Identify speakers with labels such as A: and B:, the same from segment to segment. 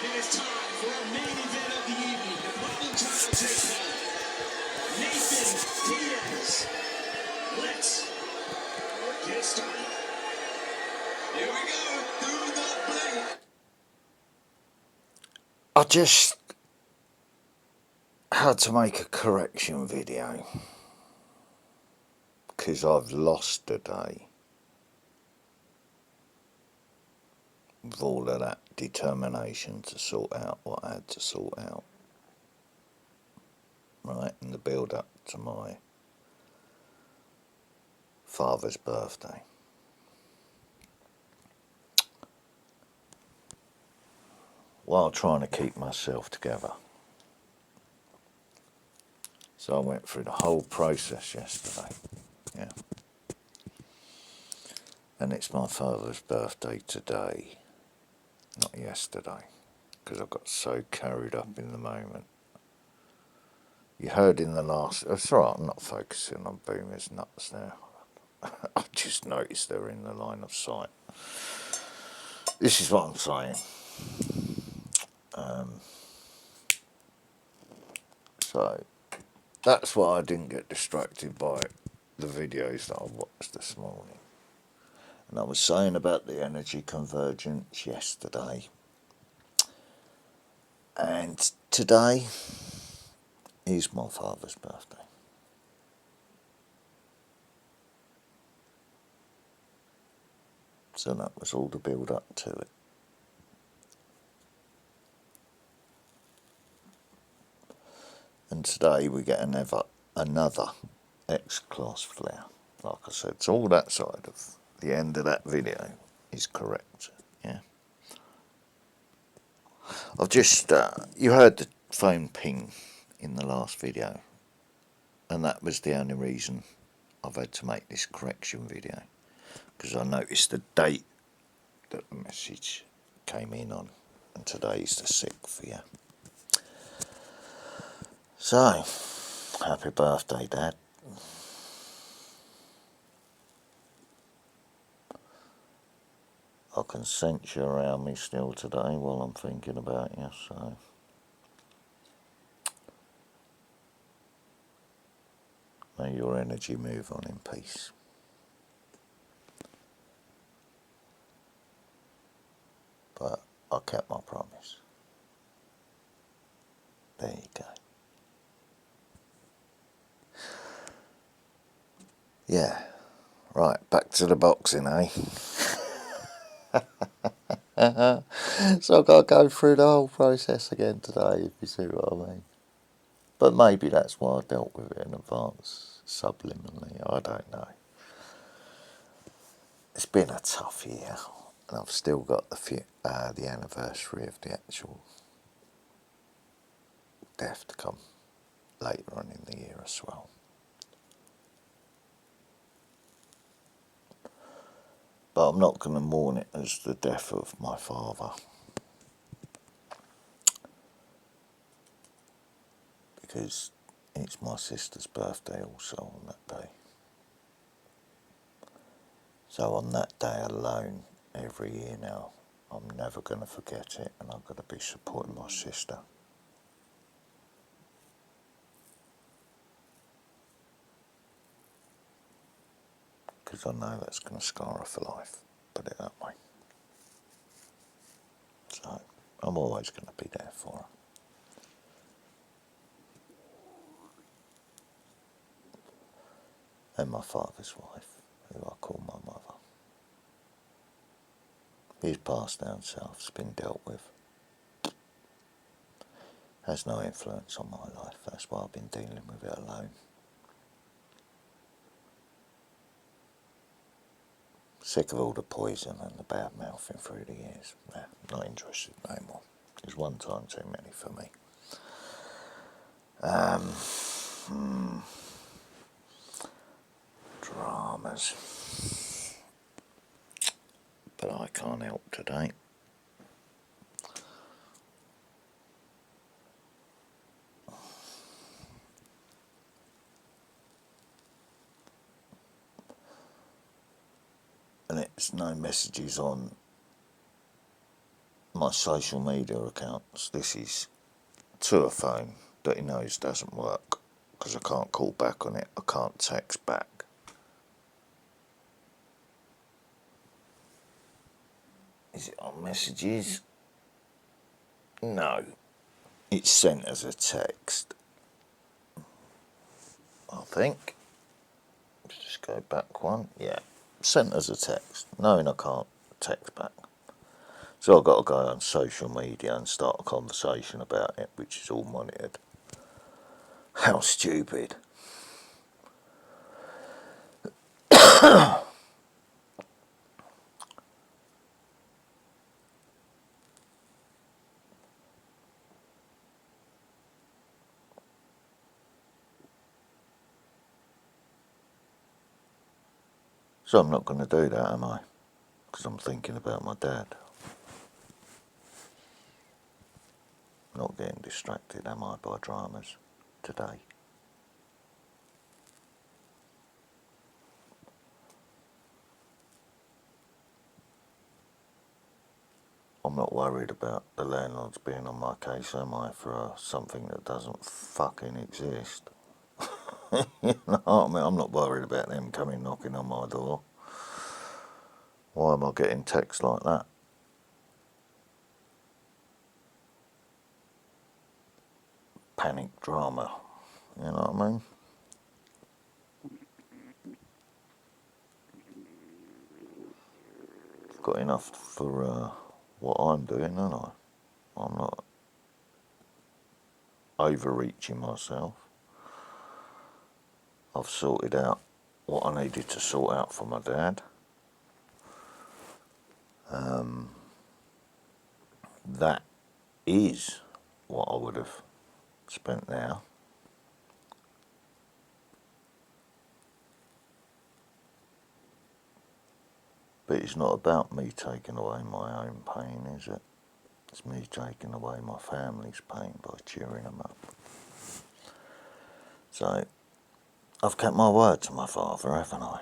A: it is time for our main event of the evening. The Brooklyn title takeover. Nathan Diaz. Let's get started. Here we go, through the blade.
B: I just had to make a correction video because I've lost a day with all of that determination to sort out what I had to sort out, right, in the build up to my father's birthday. While trying to keep myself together. So I went through the whole process yesterday, yeah. And it's my father's birthday today, not yesterday, because I got so carried up in the moment. You heard in the last, it's alright, I'm not focusing on Boomer's nuts now. I just noticed they're in the line of sight. This is what I'm saying. So that's why I didn't get distracted by the videos that I watched this morning. And I was saying about the energy convergence yesterday. And today is my father's birthday. So that was all the build up to it. And today we get another X-Class flare. Like I said, so all that side of the end of that video is correct, yeah. I've just, you heard the phone ping in the last video, and that was the only reason I've had to make this correction video, because I noticed the date that the message came in on, and today's the 6th, yeah. So, happy birthday, Dad. I can sense you around me still today while I'm thinking about you, so may your energy move on in peace. But I kept my promise. There you go. Yeah, right, back to the boxing, eh? So I've got to go through the whole process again today, if you see what I mean. But maybe that's why I dealt with it in advance, subliminally, I don't know. It's been a tough year, and I've still got the anniversary of the actual death to come later on in the year as well. But I'm not going to mourn it as the death of my father, because it's my sister's birthday also on that day. So on that day alone, every year now, I'm never going to forget it, and I'm going to be supporting my sister. Because I know that's going to scar her for life, put it that way. So I'm always going to be there for her. And my father's wife, who I call my mother. He's passed down south, it's been dealt with. Has no influence on my life, that's why I've been dealing with it alone. Sick of all the poison and the bad mouthing through the years. Nah, not interested no more. It was one time too many for me. Dramas. But I can't help today. And it's no messages on my social media accounts. This is to a phone that he knows doesn't work because I can't call back on it, I can't text back. Is it on messages? No, it's sent as a text, I think. Let's just go back one. Yeah, sent as a text, knowing I can't text back. So I've got to go on social media and start a conversation about it, which is all monitored. How stupid. So I'm not going to do that, am I? Because I'm thinking about my dad. Not getting distracted, am I, by dramas today? I'm not worried about the landlords being on my case, am I, for something that doesn't fucking exist? You know what I mean? I'm not worried about them coming knocking on my door. Why am I getting texts like that? Panic drama, you know what I mean? I've got enough for what I'm doing, haven't I? I'm not overreaching myself. I've sorted out what I needed to sort out for my dad. That is what I would have spent now. But it's not about me taking away my own pain, is it? It's me taking away my family's pain by cheering them up. So, I've kept my word to my father, haven't I?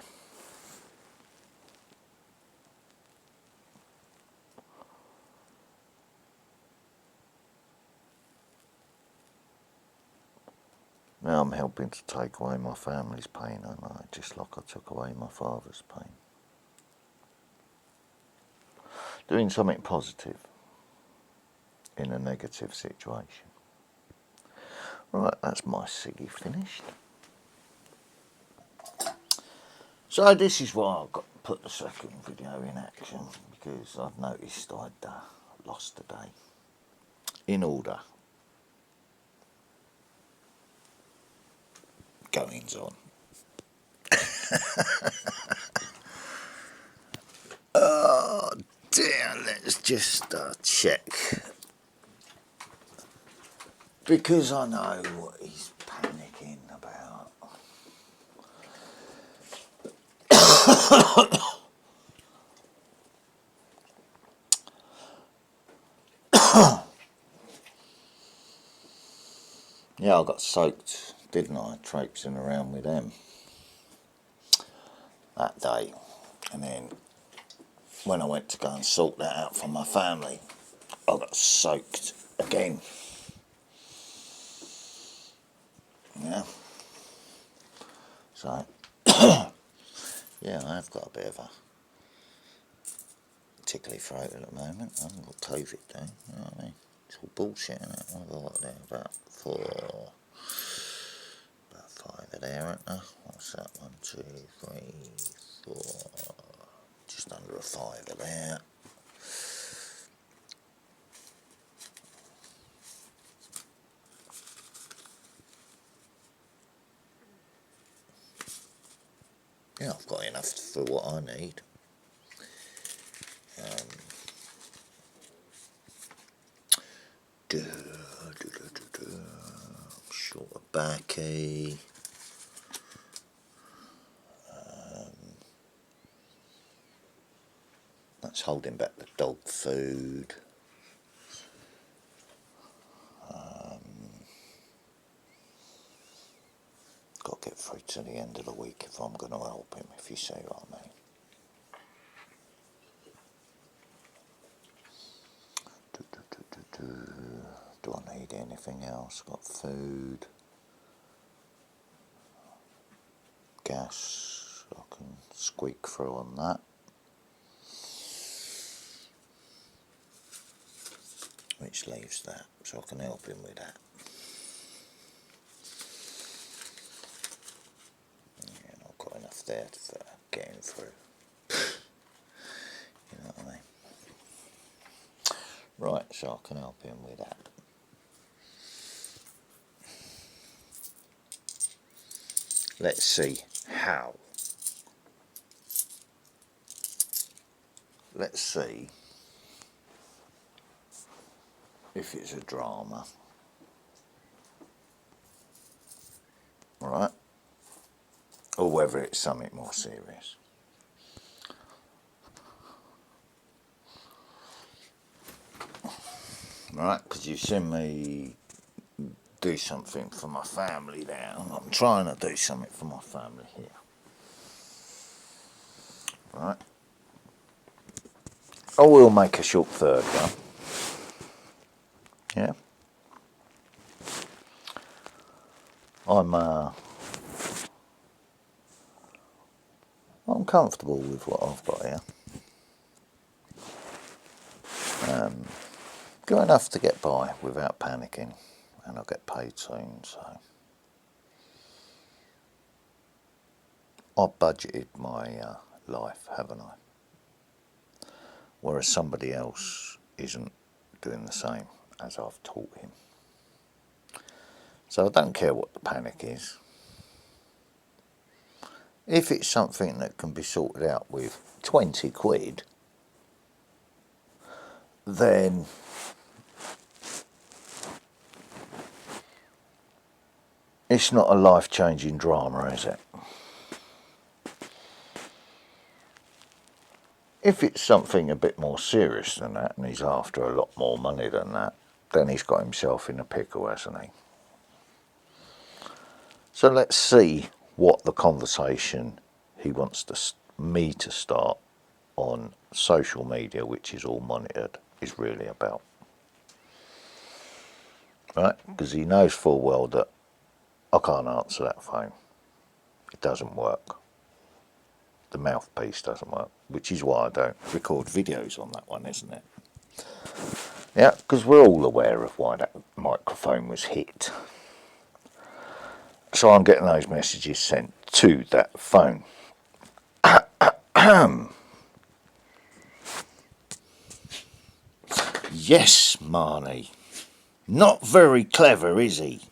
B: Now I'm helping to take away my family's pain, aren't I? Just like I took away my father's pain. Doing something positive in a negative situation. Right, that's my ciggy finished. So this is why I've got to put the second video in action, because I've noticed I'd lost a day. In order. Goings on. Oh dear, let's just check. Because I know what he's panicking about. Yeah, I got soaked, didn't I, traipsing around with them that day. And then when I went to go and sort that out for my family, I got soaked again. Yeah. So, yeah, I've got a bit of a tickly throat at the moment. I haven't got COVID though, you know what I mean? It's all bullshit, isn't it? I've got there about 5 of there, aren't there? What's that? 1, 2, 3, 4. Just under a 5 of there. Yeah, I've got enough for what I need. Short of baccy. That's holding back the dog food. Got to get through to the end of the week if I'm going to help him, if you see what I mean. Do I need anything else? Got food, gas, I can squeak through on that. Which leaves that, so I can help him with that. Yeah, not got enough there for getting through. You know what I mean? Right, so I can help him with that. Let's see how. Let's see if it's a drama. Right? Or whether it's something more serious. Right, because you've seen me do something for my family there. I'm trying to do something for my family here. Right. I will make a short third one. Yeah. I'm comfortable with what I've got here. Good enough to get by without panicking, and I'll get paid soon, so I've budgeted my life, haven't I? Whereas somebody else isn't doing the same as I've taught him. So I don't care what the panic is. If it's something that can be sorted out with 20 quid, then it's not a life-changing drama, is it? If it's something a bit more serious than that, and he's after a lot more money than that, then he's got himself in a pickle, hasn't he? So let's see what the conversation he wants me to start on social media, which is all monitored, is really about. Right? Because he knows full well that I can't answer that phone. It doesn't work. The mouthpiece doesn't work, which is why I don't record videos on that one, isn't it? Yeah, because we're all aware of why that microphone was hit. So I'm getting those messages sent to that phone. Yes, Marnie. Not very clever, is he?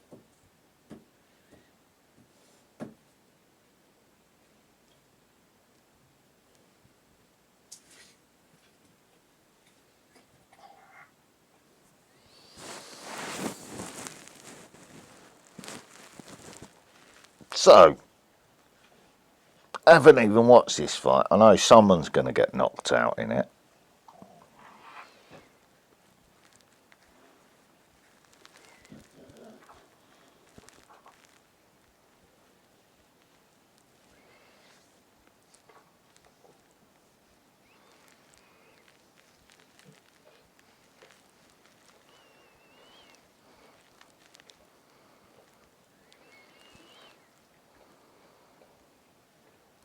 B: So, haven't even watched this fight. I know someone's going to get knocked out in it.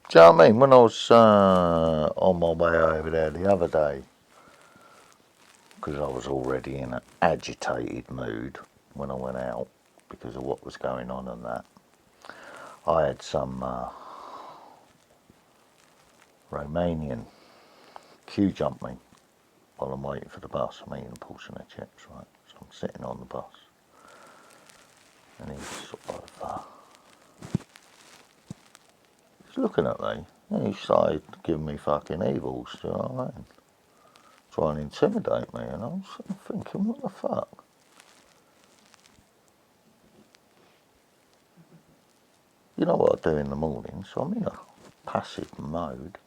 B: Do you know what I mean? When I was on my way over there the other day, because I was already in an agitated mood when I went out because of what was going on and that, I had some Romanian queue jump me while I'm waiting for the bus. I'm eating a portion of chips, right? So I'm sitting on the bus, and he's sort of he's looking at me, and he started giving me fucking evils, do you know what I mean? Trying to intimidate me, and I was thinking, what the fuck? You know what I do in the morning, so I'm in a passive mode.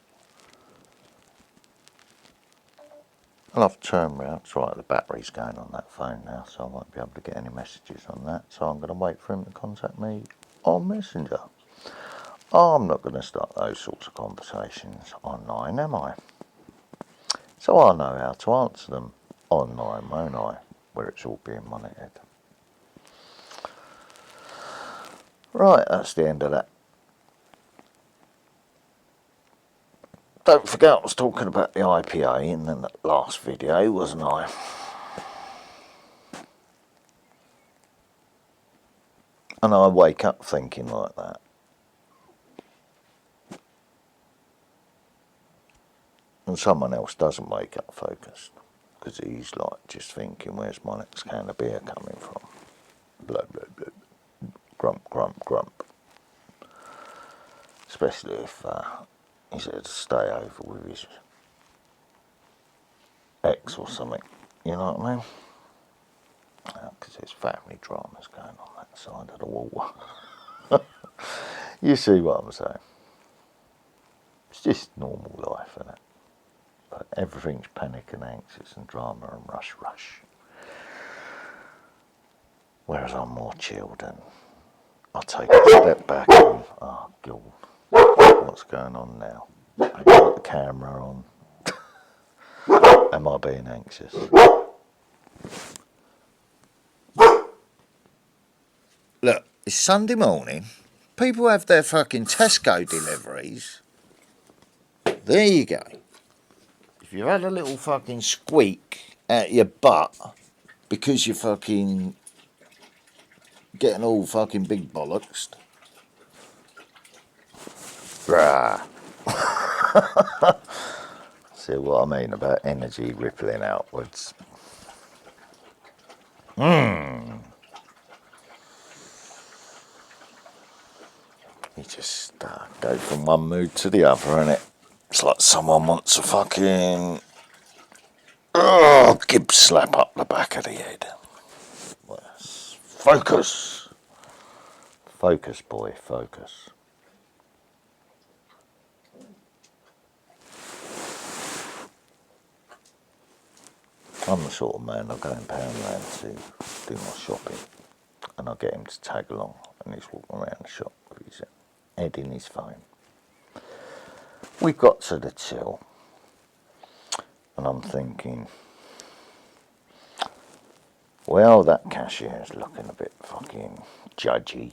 B: And I've turned round, it's right, the battery's going on that phone now, so I won't be able to get any messages on that, so I'm going to wait for him to contact me on Messenger. I'm not going to start those sorts of conversations online, am I? So I know how to answer them online, won't I? where it's all being monitored. Right, that's the end of that. Don't forget I was talking about the IPA in the last video, wasn't I? And I wake up thinking like that. And someone else doesn't wake up focused, because he's like just thinking, where's my next can of beer coming from? Blah, blah, blah. Grump, grump, grump. Especially if he said to stay over with his ex or something, you know what I mean? Because there's family dramas going on that side of the wall. You see what I'm saying? It's just normal life, isn't it? But everything's panic and anxious and drama and rush, rush. Whereas I'm more chilled and I take a step back and, oh God, what's going on now? I got the camera on. Am I being anxious? Look, it's Sunday morning. People have their fucking Tesco deliveries. There you go. If you had a little fucking squeak out your butt because you're fucking getting all fucking big bollocks. Bruh. See what I mean about energy rippling outwards. You just go from one mood to the other, and it's like someone wants a fucking gib slap up the back of the head. Focus. Focus, boy, focus. I'm the sort of man I go in Poundland to do my shopping, and I get him to tag along, and he's walking around the shop with his head in his phone. We got to the till, and I'm thinking, well, that cashier's looking a bit fucking judgy.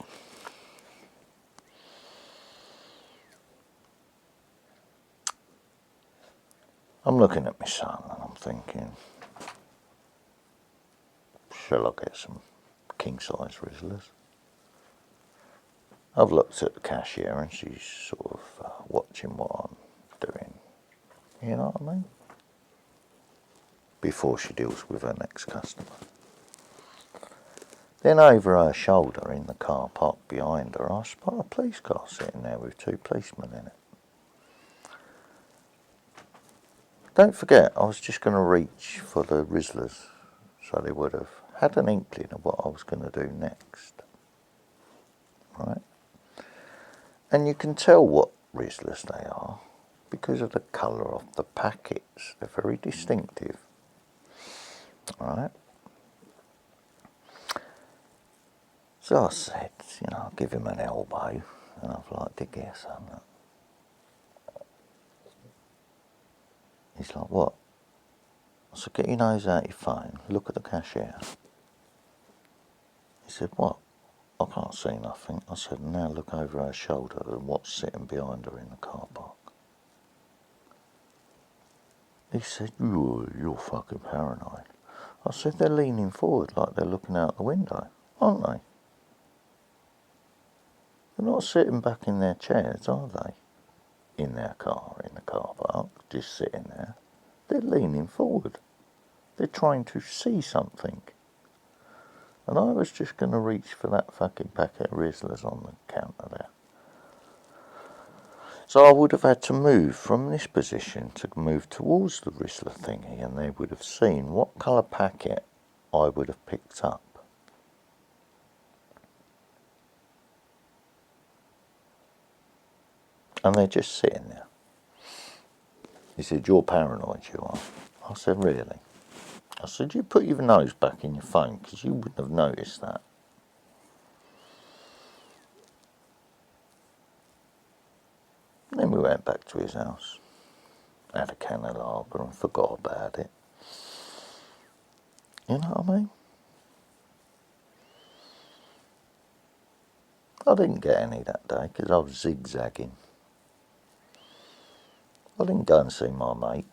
B: I'm looking at my son and I'm thinking, shall I get some king-size Rizzlers? I've looked at the cashier and she's sort of watching what I'm doing, you know what I mean? Before she deals with her next customer. Then over her shoulder in the car park behind her, I spot a police car sitting there with two policemen in it. Don't forget, I was just going to reach for the Rizzlers, so they would have had an inkling of what I was going to do next. Right? And you can tell what Rizzlers they are because of the colour of the packets. They're very distinctive. Right? So I said, I'll give him an elbow, and I've like to guess something. He's like, what? I said, get your nose out your phone, look at the cashier. He said, what? I can't see nothing. I said, now look over her shoulder and what's sitting behind her in the car park. He said, you're fucking paranoid. I said, they're leaning forward like they're looking out the window, aren't they? They're not sitting back in their chairs, are they? In their car, in the car park, just sitting there. They're leaning forward. They're trying to see something. And I was just going to reach for that fucking packet of Rizzlers on the counter there. So I would have had to move from this position to move towards the Rizzler thingy, and they would have seen what colour packet I would have picked up. And they're just sitting there. He said, you're paranoid, you are. I said, really? I said, you put your nose back in your phone, because you wouldn't have noticed that. Then we went back to his house, had a can of lager and forgot about it. You know what I mean? I didn't get any that day because I was zigzagging. I didn't go and see my mate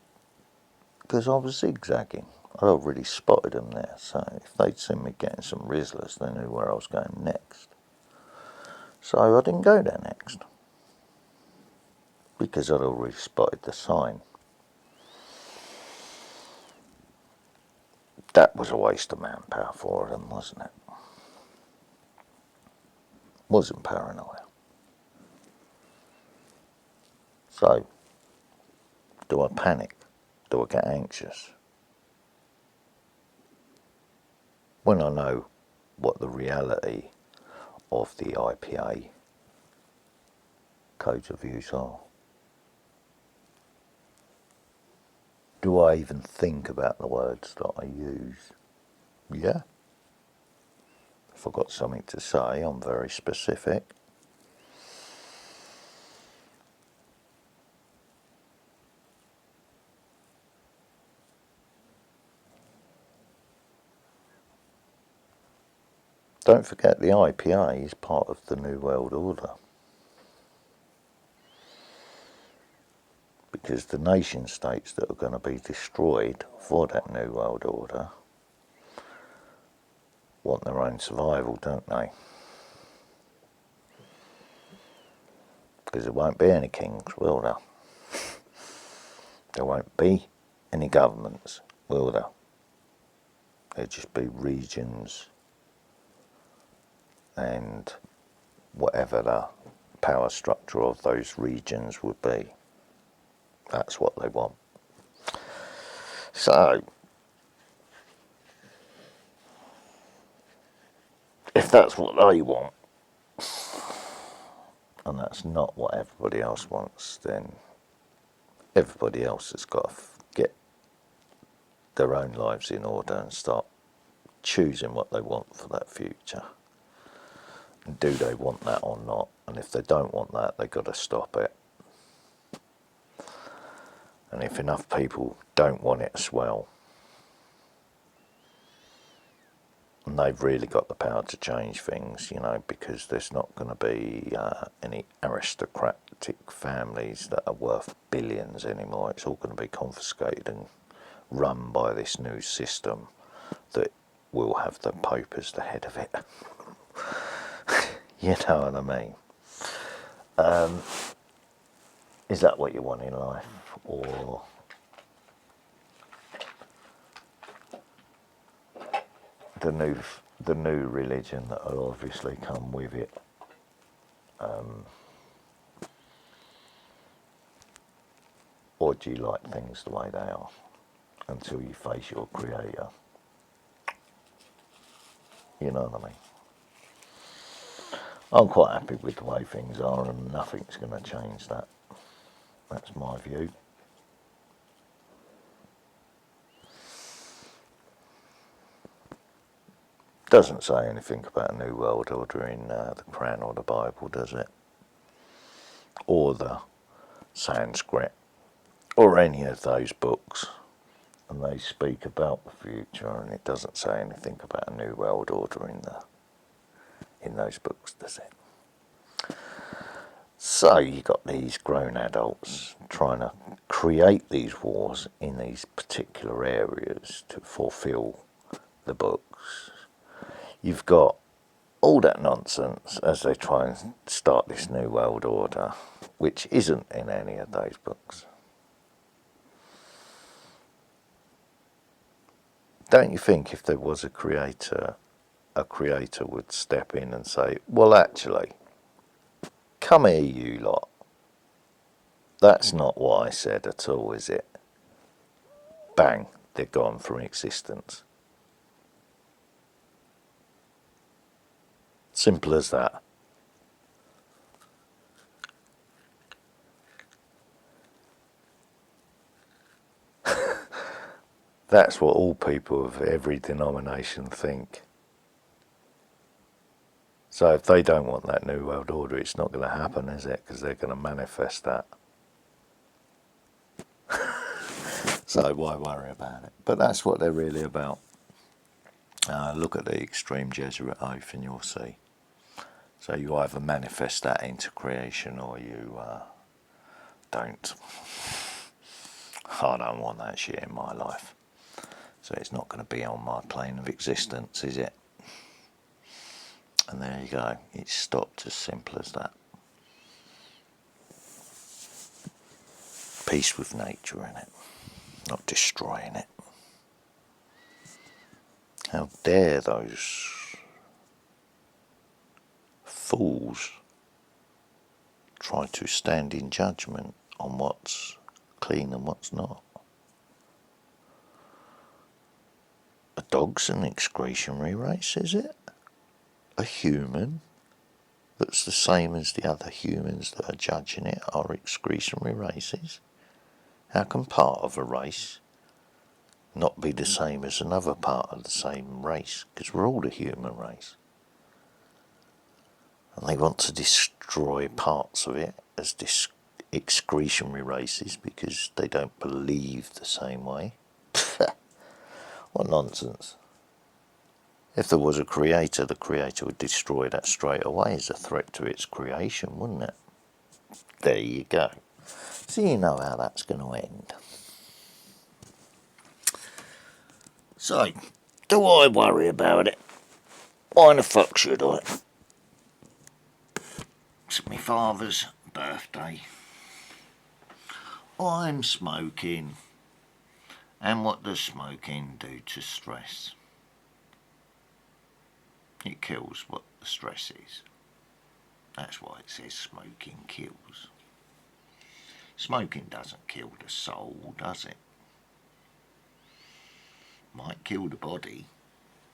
B: because I was zigzagging. I'd already spotted them there, so if they'd seen me getting some Rizzlers, they knew where I was going next. So I didn't go there next because I'd already spotted the sign. That was a waste of manpower for them, wasn't it? Wasn't paranoia. So, do I panic? Do I get anxious? When I know what the reality of the IPA codes of use are, do I even think about the words that I use? Yeah. If I've got something to say, I'm very specific. Don't forget the IPA is part of the New World Order. Because the nation states that are going to be destroyed for that New World Order want their own survival, don't they? Because there won't be any kings, will there? There won't be any governments, will there? There'll just be regions and whatever the power structure of those regions would be. That's what they want. So, if that's what they want, and that's not what everybody else wants, then everybody else has got to get their own lives in order and start choosing what they want for that future. And do they want that or not? And if they don't want that, they've got to stop it. And if enough people don't want it as well, and they've really got the power to change things, you know, because there's not going to be any aristocratic families that are worth billions anymore. It's all going to be confiscated and run by this new system that will have the Pope as the head of it. You know what I mean? Is that what you want in life? Or the new religion that will obviously come with it? Or do you like things the way they are until you face your creator? You know what I mean? I'm quite happy with the way things are, and nothing's going to change that. That's my view. Doesn't say anything about a new world order in the Quran or the Bible, does it? Or the Sanskrit, or any of those books. And they speak about the future, and it doesn't say anything about a new world order in those books, does it? So you got these grown adults trying to create these wars in these particular areas to fulfill the books. You've got all that nonsense as they try and start this new world order, which isn't in any of those books. Don't you think if there was a creator would step in and say, well, actually, come here, you lot. That's not what I said at all, is it? Bang, they're gone from existence. Simple as that. That's what all people of every denomination think. So if they don't want that new world order, it's not going to happen, is it? Because they're going to manifest that. So why worry about it? But that's what they're really about. Look at the extreme Jesuit oath and you'll see. So you either manifest that into creation or you don't. I don't want that shit in my life. So it's not going to be on my plane of existence, is it? And there you go. It's stopped, as simple as that. Peace with nature in it, not destroying it. How dare those fools try to stand in judgment on what's clean and what's not. A dog's an excretionary race, is it? A human that's the same as the other humans that are judging it are excretionary races? How can part of a race not be the same as another part of the same race? Because we're all the human race. And they want to destroy parts of it as excretionary races because they don't believe the same way. What nonsense. If there was a creator, the creator would destroy that straight away as a threat to its creation, wouldn't it? There you go. So you know how that's going to end. So, do I worry about it? Why the fuck should I? It's my father's birthday. I'm smoking. And what does smoking do to stress? It kills what the stress is. That's why it says smoking kills. Smoking doesn't kill the soul, does it? Might kill the body,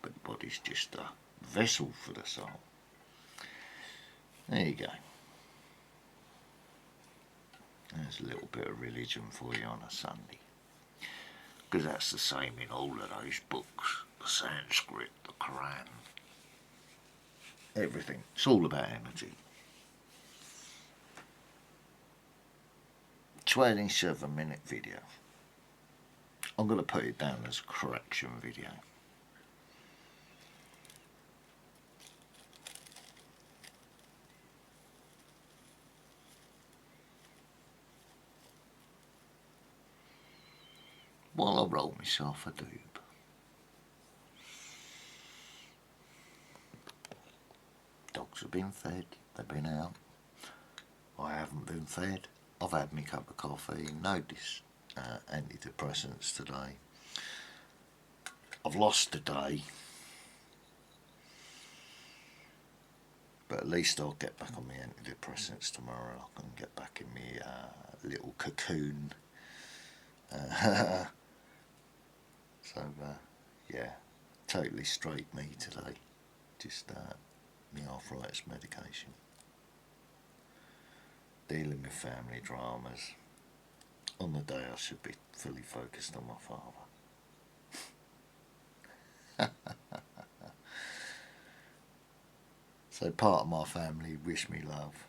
B: but the body's just a vessel for the soul. There you go. There's a little bit of religion for you on a Sunday. Because that's the same in all of those books. The Sanskrit, the Quran. Everything. It's all about energy. 27-minute video. I'm going to put it down as a correction video. While I roll myself a doob. Dogs have been fed, they've been out. I haven't been fed. I've had my cup of coffee, no antidepressants today. I've lost a day, but at least I'll get back on my antidepressants tomorrow. I can get back in my little cocoon. So, yeah, totally straight me today. Just my arthritis medication. Dealing with family dramas on the day I should be fully focused on my father. So part of my family wish me love.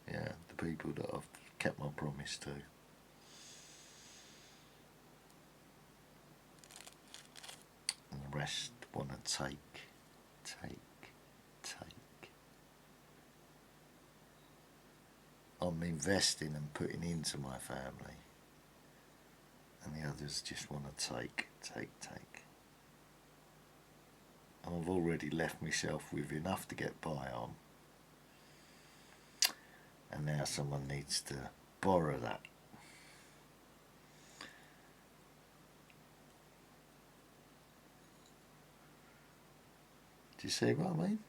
B: Yeah, the people that I've kept my promise to. And the rest want to take. I'm investing and putting into my family, and the others just want to take. And I've already left myself with enough to get by on, and now someone needs to borrow that. Do you see what I mean?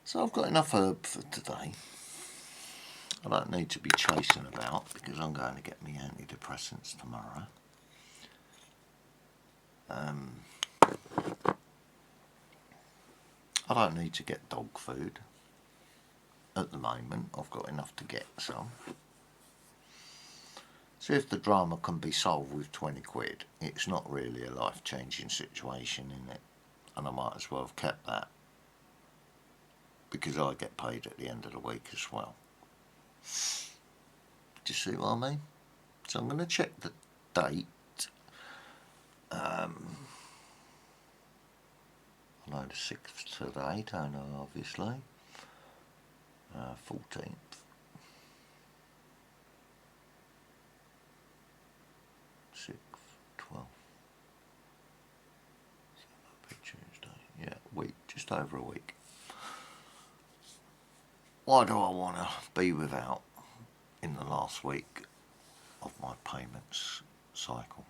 B: So I've got enough herb for today. I don't need to be chasing about because I'm going to get me antidepressants tomorrow. I don't need to get dog food at the moment. I've got enough to get some. So if the drama can be solved with 20 quid, it's not really a life-changing situation, is it? And I might as well have kept that, because I get paid at the end of the week as well. Do you see what I mean? So I'm going to check the date. I know the 6th today, don't I, obviously. 14th. 6th, 12th. Tuesday. Yeah, week, just over a week. Why do I want to be without in the last week of my payments cycle?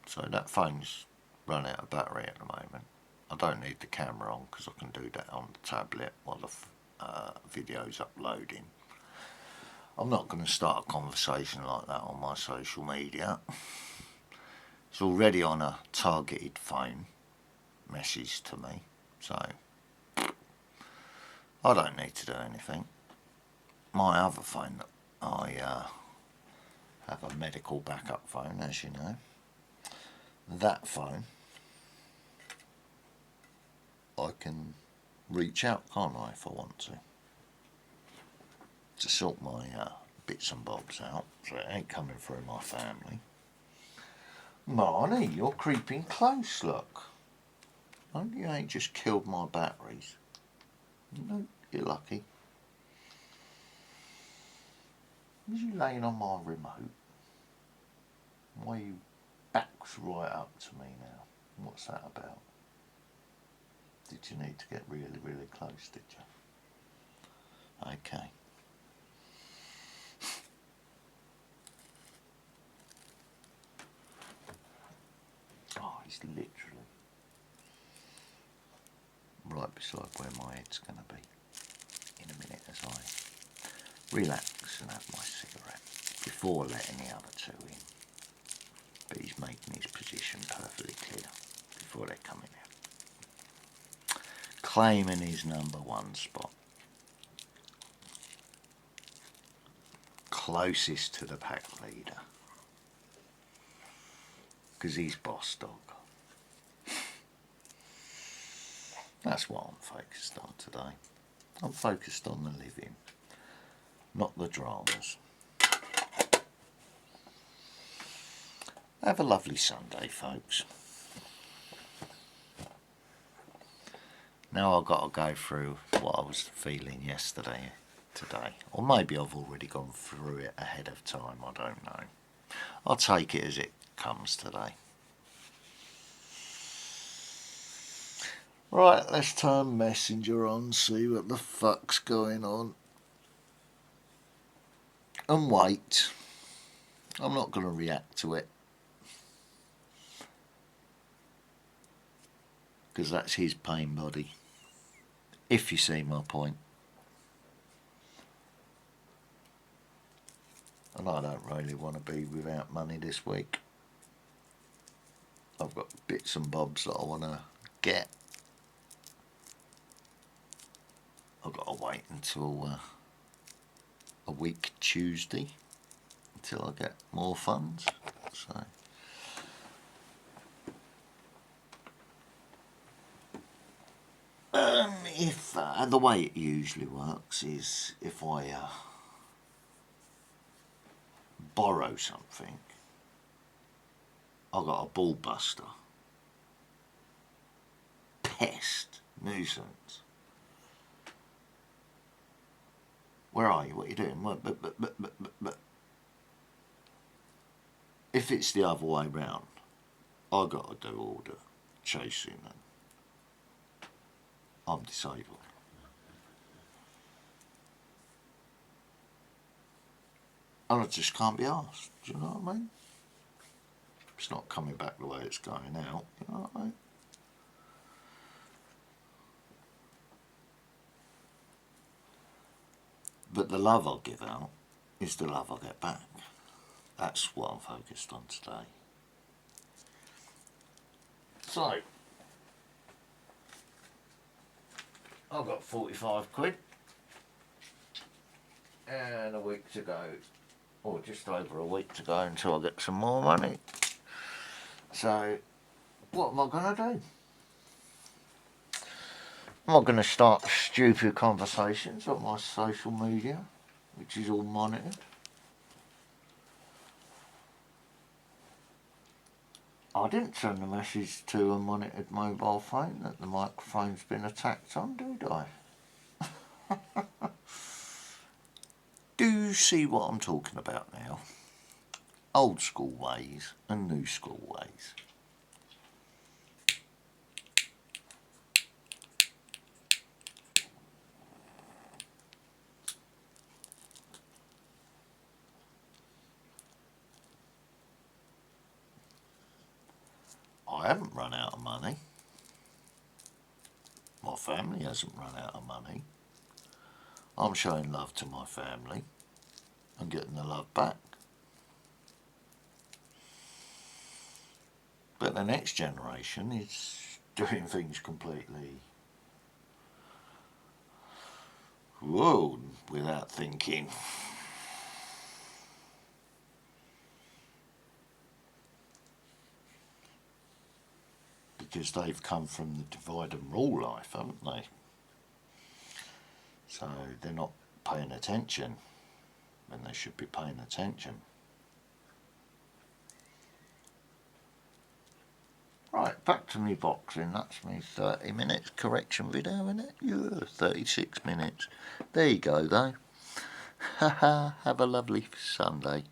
B: So that phone's run out of battery at the moment. I don't need the camera on because I can do that on the tablet while the video's uploading. I'm not going to start a conversation like that on my social media. It's already on a targeted phone message to me, so I don't need to do anything. My other phone, I have a medical backup phone, as you know. That phone, I can reach out, can't I, if I want to sort my bits and bobs out, so it ain't coming through my family. Marnie, you're creeping close, look. You ain't just killed my batteries. No, you're lucky. Was you laying on my remote? Why are you backs right up to me now? What's that about? Did you need to get really, really close, did you? Okay. Oh, he's literally right beside where my head's going to be in a minute as I relax and have my cigarette before letting the other two in. But he's making his position perfectly clear before they're coming out. Claiming his #1 spot. Closest to the pack leader. Because he's boss dog. That's what I'm focused on today. I'm focused on the living, not the dramas. Have a lovely Sunday, folks. Now I've got to go through what I was feeling yesterday, today. Or maybe I've already gone through it ahead of time, I don't know. I'll take it as it comes today. Right, let's turn Messenger on, see what the fuck's going on. And wait. I'm not going to react to it. Because that's his pain body. If you see my point. And I don't really want to be without money this week. I've got bits and bobs that I want to get. I've got to wait until a week Tuesday until I get more funds. So if the way it usually works is if I borrow something, I've got a ball buster, pest, nuisance. Where are you? What are you doing? But. If it's the other way round, I've got to do all the chasing and I'm disabled. And I just can't be asked, do you know what I mean? It's not coming back the way it's going out, you know what I mean? But the love I'll give out is the love I'll get back. That's what I'm focused on today. So, I've got 45 quid and a week to go, or just over a week to go until I get some more money. So, what am I going to do? I'm not going to start stupid conversations on my social media, which is all monitored. I didn't send a message to a monitored mobile phone that the microphone's been attacked on, did I? Do you see what I'm talking about now? Old school ways and new school ways. I haven't run out of money. My family hasn't run out of money. I'm showing love to my family and getting the love back. But the next generation is doing things completely, whoa, without thinking. Because they've come from the divide and rule life, haven't they? So they're not paying attention when they should be paying attention. Right, back to me boxing. That's me 30 minutes correction video, isn't it? Yeah, 36 minutes. There you go, though. Have a lovely Sunday.